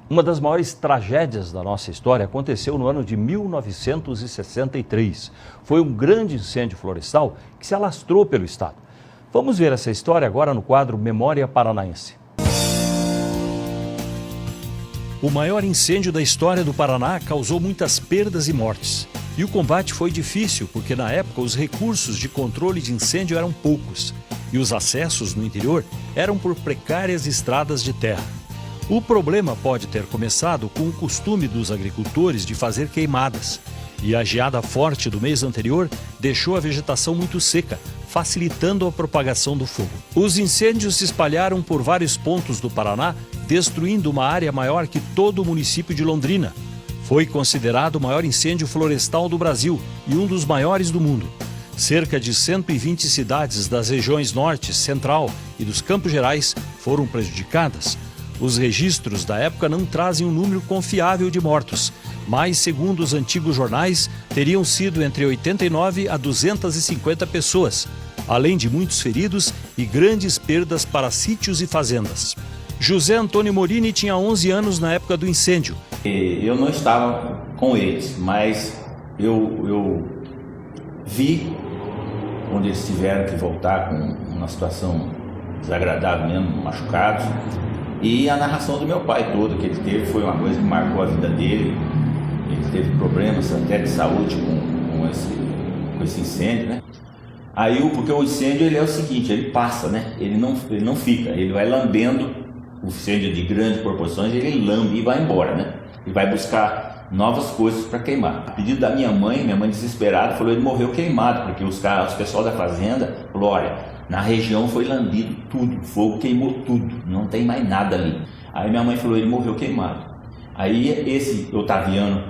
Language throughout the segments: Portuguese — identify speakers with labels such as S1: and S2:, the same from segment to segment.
S1: Uma das maiores tragédias da nossa história aconteceu no ano de 1963. Foi um grande incêndio florestal que se alastrou pelo estado. Vamos ver essa história agora no quadro Memória Paranaense. O maior incêndio da história do Paraná causou muitas perdas e mortes. E o combate foi difícil porque na época os recursos de controle de incêndio eram poucos e os acessos no interior eram por precárias estradas de terra. O problema pode ter começado com o costume dos agricultores de fazer queimadas. E a geada forte do mês anterior deixou a vegetação muito seca, facilitando a propagação do fogo. Os incêndios se espalharam por vários pontos do Paraná, destruindo uma área maior que todo o município de Londrina. Foi considerado o maior incêndio florestal do Brasil e um dos maiores do mundo. Cerca de 120 cidades das regiões Norte, Central e dos Campos Gerais foram prejudicadas. Os registros da época não trazem um número confiável de mortos, mas, segundo os antigos jornais, teriam sido entre 89 a 250 pessoas, além de muitos feridos e grandes perdas para sítios e fazendas. José Antônio Morini tinha 11 anos na época do incêndio.
S2: Eu não estava com eles, mas eu vi onde eles tiveram que voltar com uma situação desagradável mesmo, machucados. E a narração do meu pai toda que ele teve foi uma coisa que marcou a vida dele. Ele teve problemas até de saúde com esse incêndio, né? Aí, porque o incêndio ele é o seguinte, ele passa, né? Ele não fica, ele vai lambendo. O incêndio de grandes proporções, ele lambe e vai embora, né? E vai buscar novas coisas para queimar. A pedido da minha mãe desesperada, falou: ele morreu queimado, porque o pessoal da fazenda falou: olha, na região foi lambido tudo, o fogo queimou tudo, não tem mais nada ali. Aí minha mãe falou: ele morreu queimado. Aí esse Otaviano,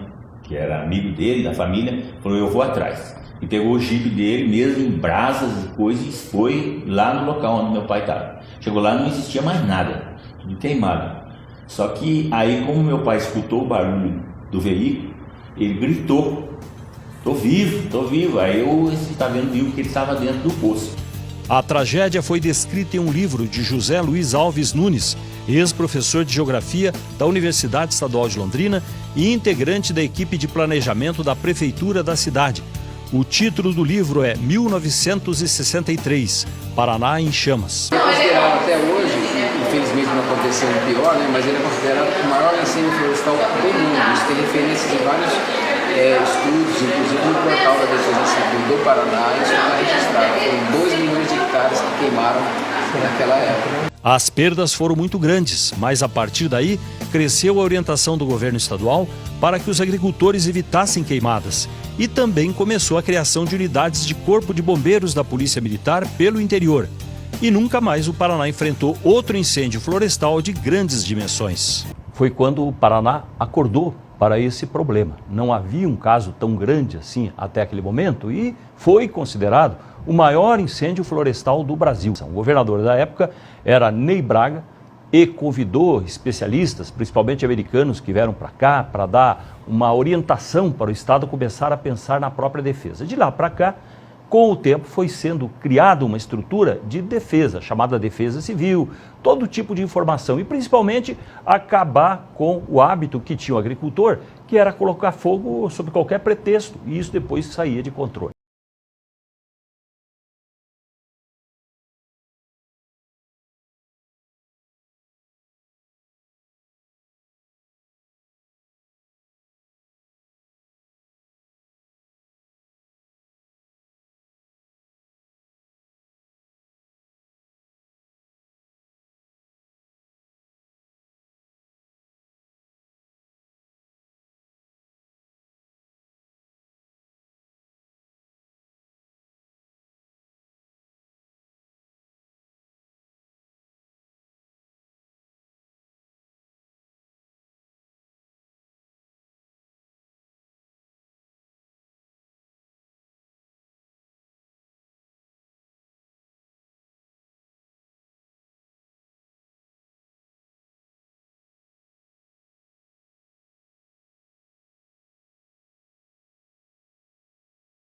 S2: que era amigo dele, da família, falou: eu vou atrás. E pegou o jipe dele, mesmo em brasas e coisas, e foi lá no local onde meu pai estava. Chegou lá, não existia mais nada, tudo queimado. Só que aí, como meu pai escutou o barulho do veículo, ele gritou: tô vivo, tô vivo. Aí eu estava vendo vivo que ele estava dentro do poço.
S1: A tragédia foi descrita em um livro de José Luiz Alves Nunes, ex-professor de Geografia da Universidade Estadual de Londrina e integrante da equipe de planejamento da Prefeitura da cidade. O título do livro é 1963, Paraná em Chamas.
S3: É considerado até hoje, infelizmente não aconteceu o pior, né, mas ele é considerado o maior incêndio florestal do mundo. Isso tem referências em vários estudos, inclusive no portal da Defesa Civil do Paraná, isso está registrado. Foram 2 milhões de hectares que queimaram naquela época.
S1: As perdas foram muito grandes, mas a partir daí cresceu a orientação do governo estadual para que os agricultores evitassem queimadas. E também começou a criação de unidades de corpo de bombeiros da Polícia Militar pelo interior. E nunca mais o Paraná enfrentou outro incêndio florestal de grandes dimensões. Foi quando o Paraná acordou para esse problema. Não havia um caso tão grande assim até aquele momento e foi considerado o maior incêndio florestal do Brasil. O governador da época era Ney Braga e convidou especialistas, principalmente americanos, que vieram para cá para dar uma orientação para o Estado começar a pensar na própria defesa. De lá para cá, com o tempo foi sendo criada uma estrutura de defesa, chamada Defesa Civil, todo tipo de informação e principalmente acabar com o hábito que tinha o agricultor, que era colocar fogo sob qualquer pretexto, e isso depois saía de controle.